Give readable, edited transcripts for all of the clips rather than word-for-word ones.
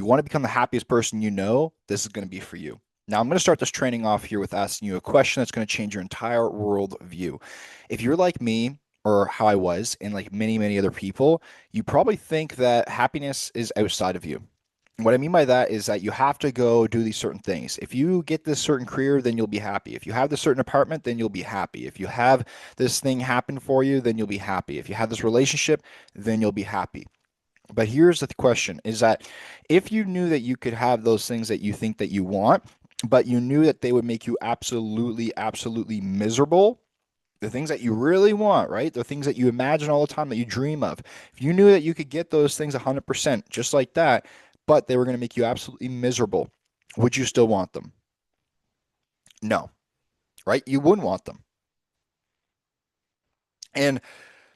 You want to become the happiest person you know, this is going to be for you. Now, I'm going to start this training off here with asking you a question that's going to change your entire world view. If you're like me, or how I was, and like many, many other people, you probably think that happiness is outside of you. What I mean by that is that you have to go do these certain things. If you get this certain career, then you'll be happy. If you have this certain apartment, then you'll be happy. If you have this thing happen for you, then you'll be happy. If you have this relationship, then you'll be happy. But here's the question is that if you knew that you could have those things that you think that you want, but you knew that they would make you absolutely, absolutely miserable, the things that you really want, right? The things that you imagine all the time that you dream of. If you knew that you could get those things 100% just like that, but they were going to make you absolutely miserable, would you still want them? No, right? You wouldn't want them. And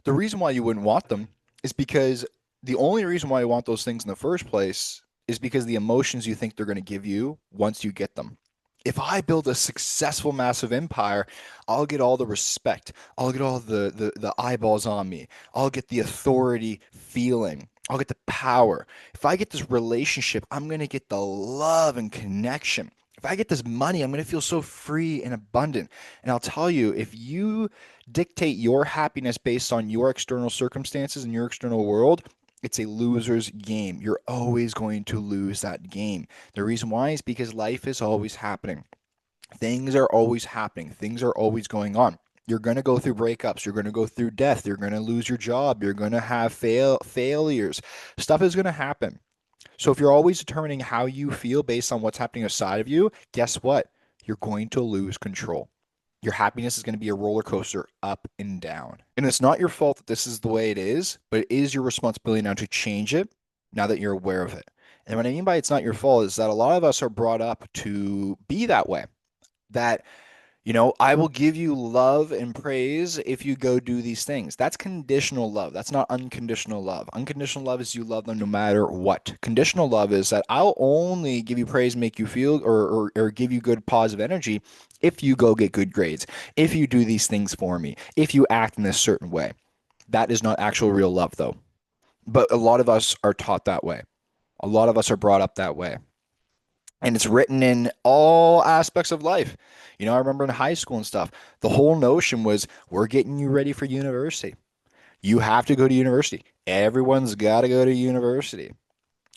the reason why you wouldn't want them is because the only reason why you want those things in the first place is because the emotions you think they're going to give you once you get them. If I build a successful, massive empire, I'll get all the respect. I'll get all the eyeballs on me. I'll get the authority feeling. I'll get the power. If I get this relationship, I'm going to get the love and connection. If I get this money, I'm going to feel so free and abundant. And I'll tell you, if you dictate your happiness based on your external circumstances and your external world, it's a loser's game. You're always going to lose that game. The reason why is because life is always happening. Things are always happening. Things are always going on. You're going to go through breakups. You're going to go through death. You're going to lose your job. You're going to have failures. Stuff is going to happen. So if you're always determining how you feel based on what's happening outside of you, guess what? You're going to lose control. Your happiness is going to be a roller coaster up and down. And it's not your fault that this is the way it is, but it is your responsibility now to change it now that you're aware of it. And what I mean by it's not your fault is that a lot of us are brought up to be that way. That I will give you love and praise if you go do these things. That's conditional love. That's not unconditional love. Unconditional love is you love them no matter what. Conditional love is that I'll only give you praise, make you feel, or give you good positive energy if you go get good grades, if you do these things for me, if you act in this certain way. That is not actual real love, though. But a lot of us are taught that way. A lot of us are brought up that way. And it's written in all aspects of life. I remember in high school and stuff, the whole notion was we're getting you ready for university. You have to go to university. Everyone's got to go to university.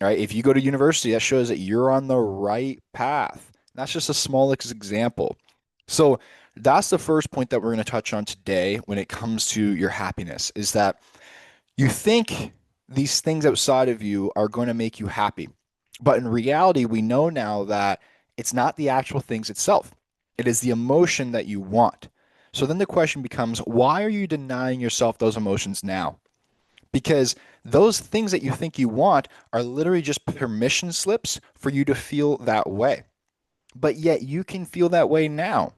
All right. If you go to university, that shows that you're on the right path. That's just a small example. So that's the first point that we're going to touch on today when it comes to your happiness is that you think these things outside of you are going to make you happy. But in reality, we know now that it's not the actual things itself. It is the emotion that you want. So then the question becomes, why are you denying yourself those emotions now? Because those things that you think you want are literally just permission slips for you to feel that way. But yet you can feel that way now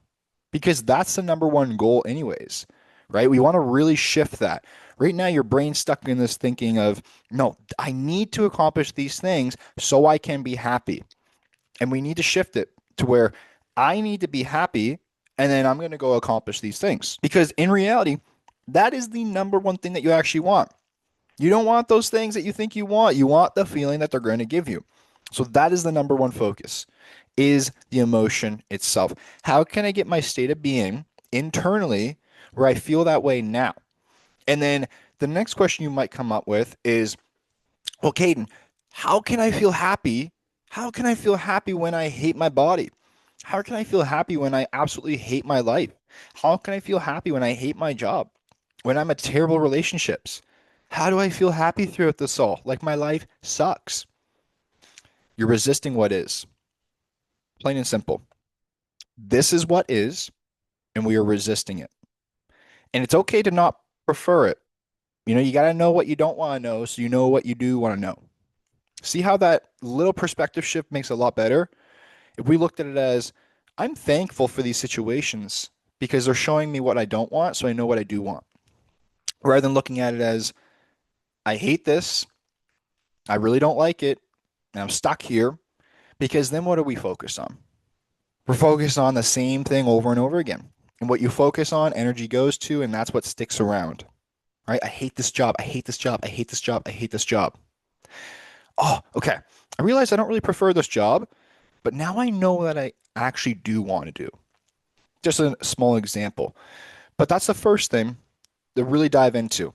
because that's the number one goal, anyways, right? We want to really shift that. Right now, your brain's stuck in this thinking of, no, I need to accomplish these things so I can be happy. And we need to shift it to where I need to be happy and then I'm going to go accomplish these things. Because in reality, that is the number one thing that you actually want. You don't want those things that you think you want. You want the feeling that they're going to give you. So that is the number one focus is the emotion itself. How can I get my state of being internally where I feel that way now? And then the next question you might come up with is, well, Caden, how can I feel happy? How can I feel happy when I hate my body? How can I feel happy when I absolutely hate my life? How can I feel happy when I hate my job? When I'm in terrible relationships? How do I feel happy throughout this all? Like my life sucks. You're resisting what is. Plain and simple. This is what is, and we are resisting it. And it's okay to not prefer it. You got to know what you don't want to know so you know what you do want to know. See how that little perspective shift makes it a lot better? If we looked at it as, I'm thankful for these situations because they're showing me what I don't want, so I know what I do want. Rather than looking at it as, I hate this, I really don't like it, and I'm stuck here, because then what do we focus on? We're focused on the same thing over and over again. And what you focus on, energy goes to, and that's what sticks around. Right? I hate this job. I hate this job. I hate this job. I hate this job. Oh, okay. I realize I don't really prefer this job, but now I know that I actually do want to do. Just a small example. But that's the first thing to really dive into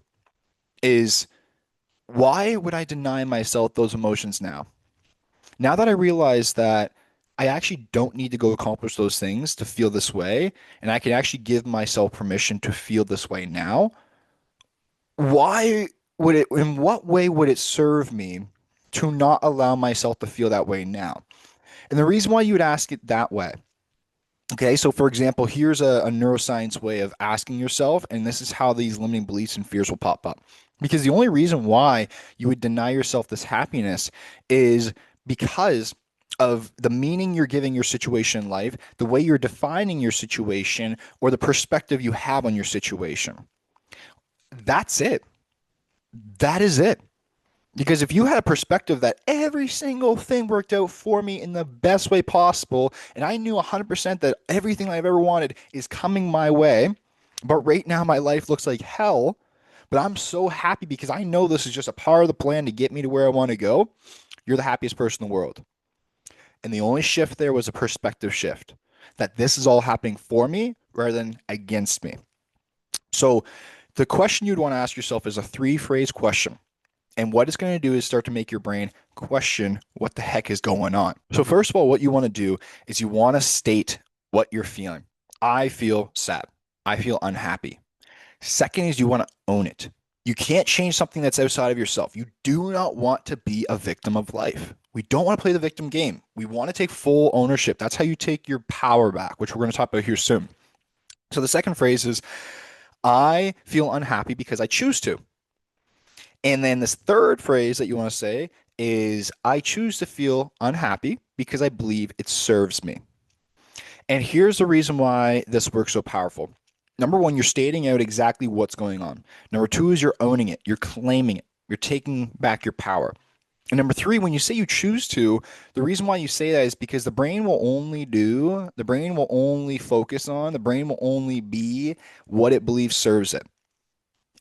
is why would I deny myself those emotions now? Now that I realize that I actually don't need to go accomplish those things to feel this way, and I can actually give myself permission to feel this way now, why would it, in what way would it serve me to not allow myself to feel that way now? And the reason why you would ask it that way, okay, so for example, here's a neuroscience way of asking yourself, and this is how these limiting beliefs and fears will pop up. Because the only reason why you would deny yourself this happiness is because of the meaning you're giving your situation in life, the way you're defining your situation, or the perspective you have on your situation. That's it. That is it. Because if you had a perspective that every single thing worked out for me in the best way possible, and I knew 100% that everything I've ever wanted is coming my way, but right now my life looks like hell, but I'm so happy because I know this is just a part of the plan to get me to where I want to go, you're the happiest person in the world. And the only shift there was a perspective shift that this is all happening for me rather than against me. So the question you'd want to ask yourself is a three-phrase question. And what it's going to do is start to make your brain question what the heck is going on. So, first of all, what you want to do is you want to state what you're feeling. I feel sad. I feel unhappy. Second is you want to own it. You can't change something that's outside of yourself. You do not want to be a victim of life. We don't want to play the victim game. We want to take full ownership. That's how you take your power back, which we're going to talk about here soon. So, the second phrase is I feel unhappy because I choose to. And then this third phrase that you want to say is I choose to feel unhappy because I believe it serves me. And here's the reason why this works so powerful. Number one, you're stating out exactly what's going on. Number two is you're owning it, you're claiming it, you're taking back your power. And number three, when you say you choose to, the reason why you say that is because the brain will only focus on, the brain will only be what it believes serves it.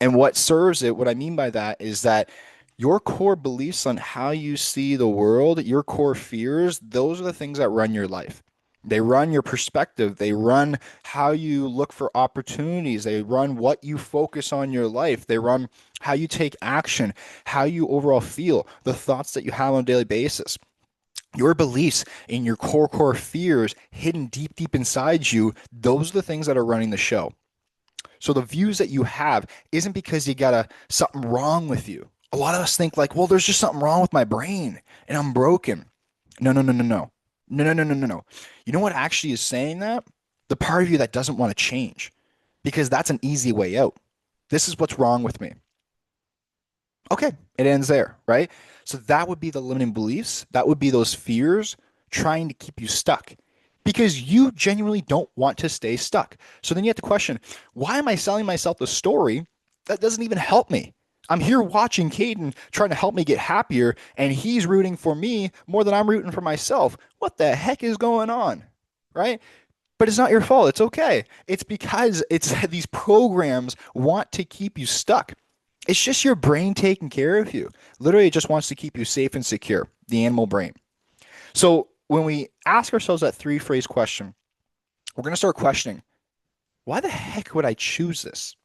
And what serves it, what I mean by that is that your core beliefs on how you see the world, your core fears, those are the things that run your life. They run your perspective. They run how you look for opportunities. They run what you focus on your life. They run how you take action, how you overall feel, the thoughts that you have on a daily basis. Your beliefs and your core fears hidden deep inside you, those are the things that are running the show. So the views that you have isn't because you got something wrong with you. A lot of us think like, well, there's just something wrong with my brain and I'm broken. No, no, no, no, no. No, no, no, no, no, no. You know what actually is saying that? The part of you that doesn't want to change, because that's an easy way out. This is what's wrong with me. Okay, it ends there, right? So that would be the limiting beliefs. That would be those fears trying to keep you stuck because you genuinely don't want to stay stuck. So then you have to question, why am I selling myself the story that doesn't even help me? I'm here watching Caden trying to help me get happier, and he's rooting for me more than I'm rooting for myself. What the heck is going on? Right? But it's not your fault. It's okay. It's because it's these programs want to keep you stuck. It's just your brain taking care of you. Literally, it just wants to keep you safe and secure, the animal brain. So when we ask ourselves that three-phrase question, we're going to start questioning, why the heck would I choose this?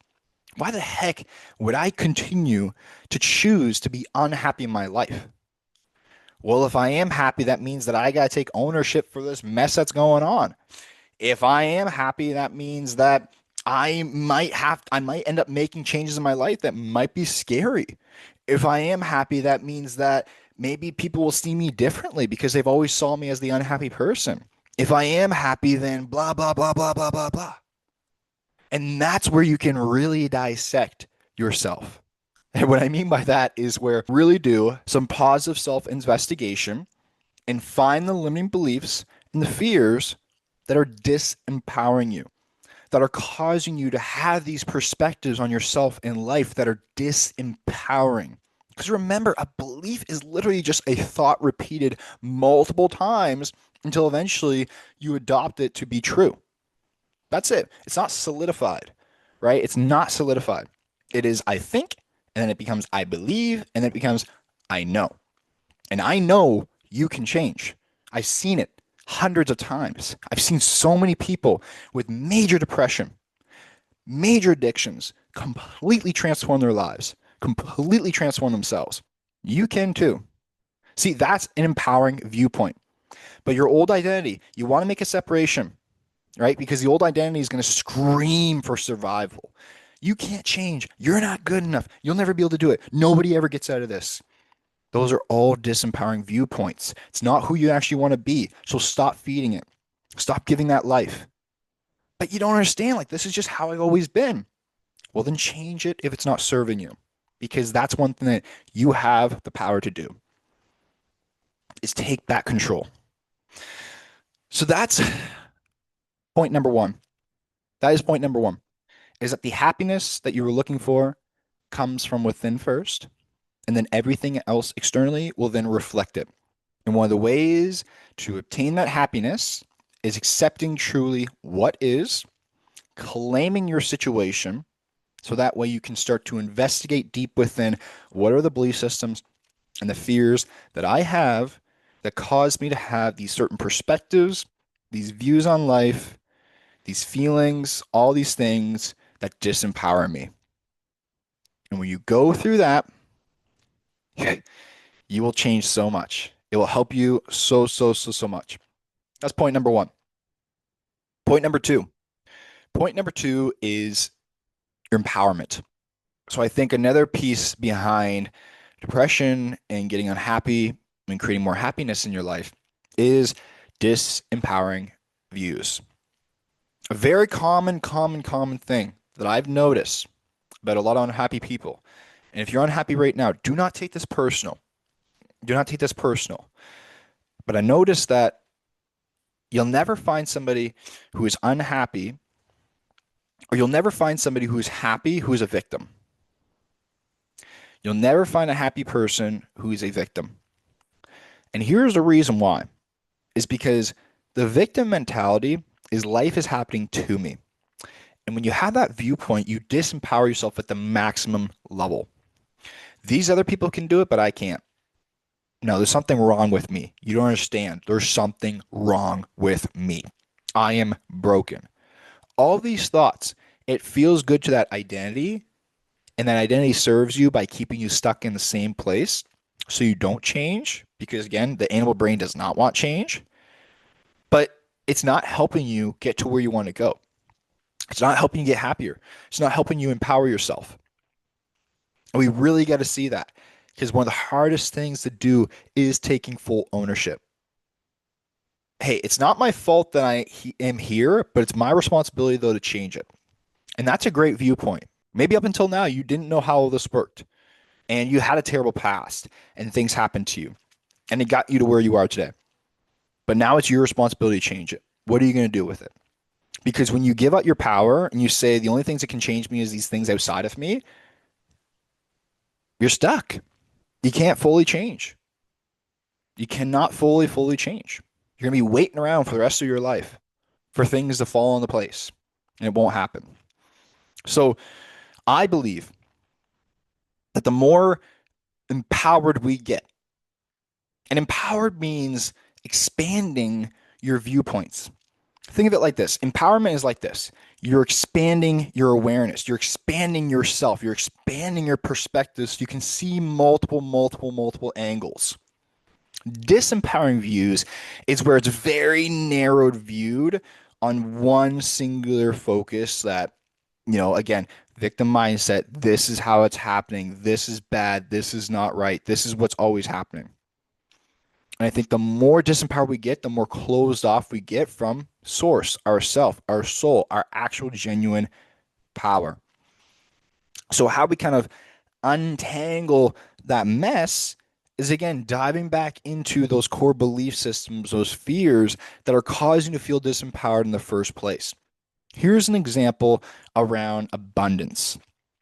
Why the heck would I continue to choose to be unhappy in my life? Well, if I am happy, that means that I got to take ownership for this mess that's going on. If I am happy, that means that I might end up making changes in my life that might be scary. If I am happy, that means that maybe people will see me differently because they've always saw me as the unhappy person. If I am happy, then blah, blah, blah, blah, blah, blah, blah. And that's where you can really dissect yourself. And what I mean by that is where really do some positive self-investigation and find the limiting beliefs and the fears that are disempowering you, that are causing you to have these perspectives on yourself and life that are disempowering. Because remember, a belief is literally just a thought repeated multiple times until eventually you adopt it to be true. That's it. It's not solidified, right? It's not solidified. It is I think, and then it becomes I believe, and then it becomes I know. And I know you can change. I've seen it hundreds of times. I've seen so many people with major depression, major addictions completely transform their lives, completely transform themselves. You can too. See, that's an empowering viewpoint. But your old identity, you want to make a separation, right? Because the old identity is going to scream for survival. You can't change. You're not good enough. You'll never be able to do it. Nobody ever gets out of this. Those are all disempowering viewpoints. It's not who you actually want to be. So stop feeding it. Stop giving that life. But you don't understand. Like, this is just how I've always been. Well, then change it if it's not serving you. Because that's one thing that you have the power to do, is take back control. So that's point number one. That is point number one, is that the happiness that you were looking for comes from within first, and then everything else externally will then reflect it. And one of the ways to obtain that happiness is accepting truly what is, claiming your situation, so that way you can start to investigate deep within what are the belief systems and the fears that I have that cause me to have these certain perspectives, these views on life, these feelings, all these things that disempower me. And when you go through that, you will change so much. It will help you so much. That's point number one. Point number two. Point number two is your empowerment. So I think another piece behind depression and getting unhappy and creating more happiness in your life is disempowering views. A very common thing that I've noticed about a lot of unhappy people. And if you're unhappy right now, do not take this personal. Do not take this personal. But I noticed that you'll never find somebody who is unhappy, or you'll never find somebody who's happy who is a victim. You'll never find a happy person who is a victim. And here's the reason why, is because the victim mentality is life is happening to me. And when you have that viewpoint, you disempower yourself at the maximum level. These other people can do it, but I can't. No, there's something wrong with me. You don't understand. There's something wrong with me. I am broken. All these thoughts, it feels good to that identity, and that identity serves you by keeping you stuck in the same place so you don't change, because again, the animal brain does not want change, but it's not helping you get to where you want to go. It's not helping you get happier. It's not helping you empower yourself. And we really got to see that, because one of the hardest things to do is taking full ownership. Hey, it's not my fault that I am here, but it's my responsibility, though, to change it. And that's a great viewpoint. Maybe up until now, you didn't know how all this worked, and you had a terrible past, and things happened to you, and it got you to where you are today. But now it's your responsibility to change it. What are you going to do with it? Because when you give up your power and you say the only things that can change me is these things outside of me, you're stuck. You can't fully change. You cannot fully change. You're going to be waiting around for the rest of your life for things to fall into place, and it won't happen. So I believe that the more empowered we get, and empowered means expanding your viewpoints. Think of it like this. Empowerment is like this. You're expanding your awareness. You're expanding yourself. You're expanding your perspectives so you can see multiple angles. Disempowering views is where it's very narrowed viewed on one singular focus that, again, victim mindset. This is how it's happening. This is bad. This is not right. This is what's always happening. And I think the more disempowered we get, the more closed off we get from source, ourself, our soul, our actual genuine power. So how we kind of untangle that mess is, again, diving back into those core belief systems, those fears that are causing you to feel disempowered in the first place. Here's an example around abundance.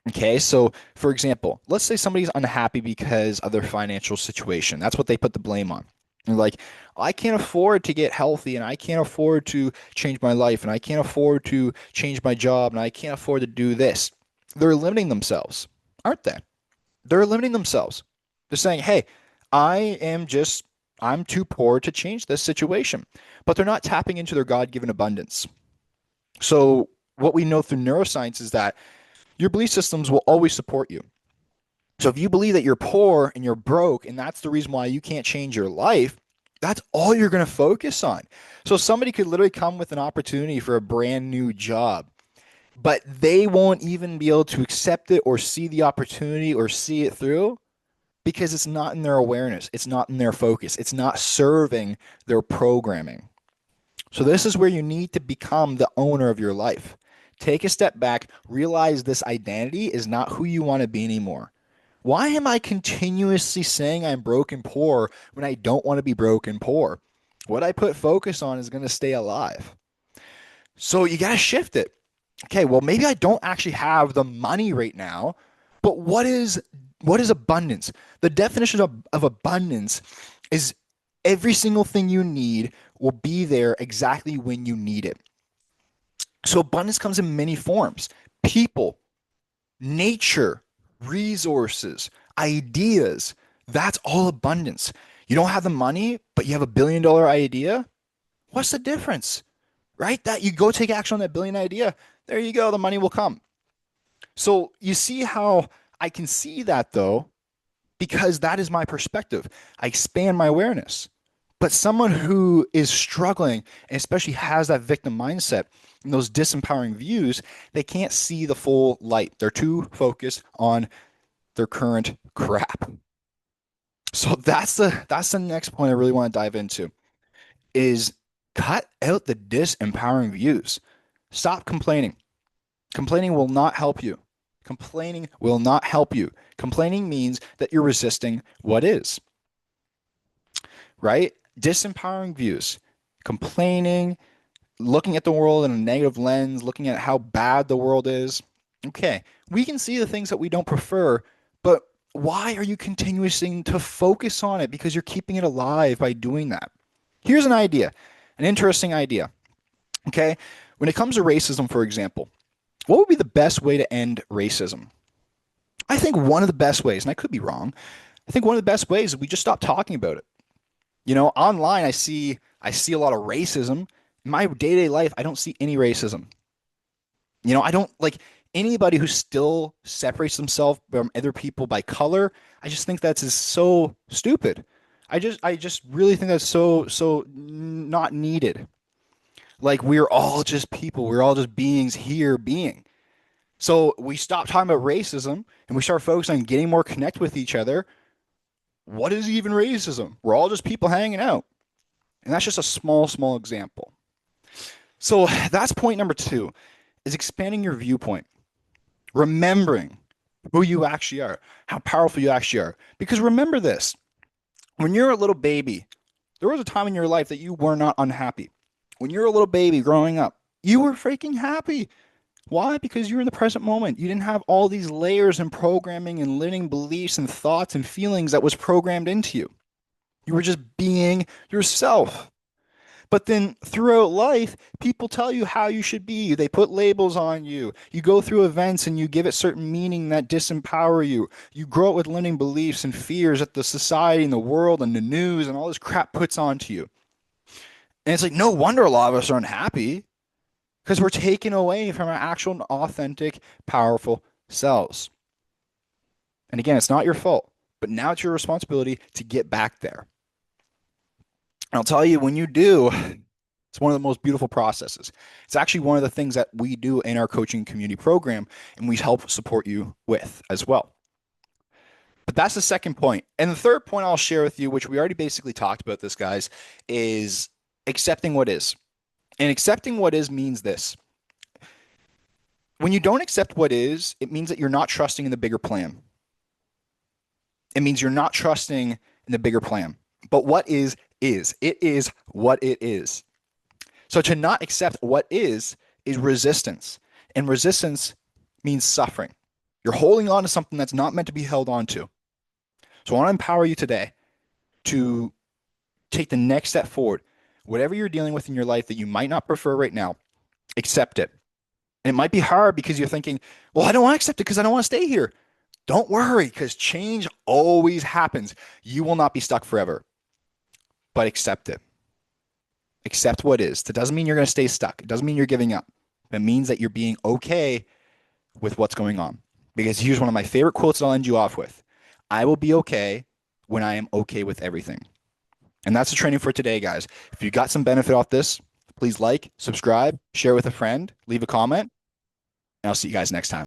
Okay, so for example, let's say somebody's unhappy because of their financial situation. That's what they put the blame on. They're like, I can't afford to get healthy, and I can't afford to change my life, and I can't afford to change my job, and I can't afford to do this. They're limiting themselves, aren't they? They're limiting themselves. They're saying, hey, I am just I'm too poor to change this situation. But they're not tapping into their God-given abundance. So what we know through neuroscience is that your belief systems will always support you. So if you believe that you're poor and you're broke and that's the reason why you can't change your life, that's all you're going to focus on. So somebody could literally come with an opportunity for a brand new job, but they won't even be able to accept it or see the opportunity or see it through because it's not in their awareness. It's not in their focus. It's not serving their programming. So this is where you need to become the owner of your life. Take a step back, realize this identity is not who you want to be anymore. Why am I continuously saying I'm broke and poor when I don't want to be broke and poor? What I put focus on is going to stay alive. So you got to shift it. Okay, well maybe I don't actually have the money right now, but what is abundance? The definition of abundance is every single thing you need will be there exactly when you need it. So abundance comes in many forms. People, nature, resources, ideas. That's all abundance. You don't have the money, but you have $1 billion idea. What's the difference? Right? That you go take action on that billion idea. There you go. The money will come. So you see how I can see that though, because that is my perspective. I expand my awareness. But someone who is struggling and especially has that victim mindset and those disempowering views, they can't see the full light. They're too focused on their current crap. So that's the next point I really want to dive into is cut out the disempowering views. Stop complaining. Complaining will not help you. Complaining will not help you. Complaining means that you're resisting what is. Right? Disempowering views. Complaining, looking at the world in a negative lens, looking at how bad the world is. Okay, we can see the things that we don't prefer, but why are you continuing to focus on it? Because you're keeping it alive by doing that. Here's an idea, an interesting idea. Okay, when it comes to racism, for example, what would be the best way to end racism? I think one of the best ways, and I could be wrong, I think one of the best ways is we just stop talking about it. You know, online I see a lot of racism. In my day-to-day life, I don't see any racism. You know, I don't like anybody who still separates themselves from other people by color. I just think that's just so stupid. I just really think that's so not needed. Like we're all just people. We're all just beings here being. So we stop talking about racism and we start focusing on getting more connect with each other. What is even racism? We're all just people hanging out. And that's just a small example. So that's point number 2 is expanding your viewpoint. Remembering who you actually are, how powerful you actually are. Because remember this, when you're a little baby, there was a time in your life that you were not unhappy. When you're a little baby growing up, you were freaking happy. Why? Because you're in the present moment. You didn't have all these layers and programming and limiting beliefs and thoughts and feelings that was programmed into you. You were just being yourself. But then throughout life, people tell you how you should be. They put labels on you. You go through events and you give it certain meaning that disempower you. You grow up with limiting beliefs and fears that the society and the world and the news and all this crap puts onto you. And it's like, no wonder a lot of us are unhappy because we're taken away from our actual, authentic, powerful selves. And again, it's not your fault, but now it's your responsibility to get back there. And I'll tell you, when you do, it's one of the most beautiful processes. It's actually one of the things that we do in our coaching community program, and we help support you with as well. But that's the second point. And the third point I'll share with you, which we already basically talked about this, guys, is accepting what is. And accepting what is means this. When you don't accept what is, it means that you're not trusting in the bigger plan. It means you're not trusting in the bigger plan. But what is. It is what it is. So to not accept what is resistance. And resistance means suffering. You're holding on to something that's not meant to be held on to. So I want to empower you today to take the next step forward. Whatever you're dealing with in your life that you might not prefer right now, accept it. And it might be hard because you're thinking, well, I don't want to accept it because I don't want to stay here. Don't worry, because change always happens. You will not be stuck forever. but accept it. Accept what is. That doesn't mean you're going to stay stuck. It doesn't mean you're giving up. It means that you're being okay with what's going on. Because here's one of my favorite quotes that I'll end you off with. I will be okay when I am okay with everything. And that's the training for today, guys. If you got some benefit off this, please like, subscribe, share with a friend, leave a comment, and I'll see you guys next time.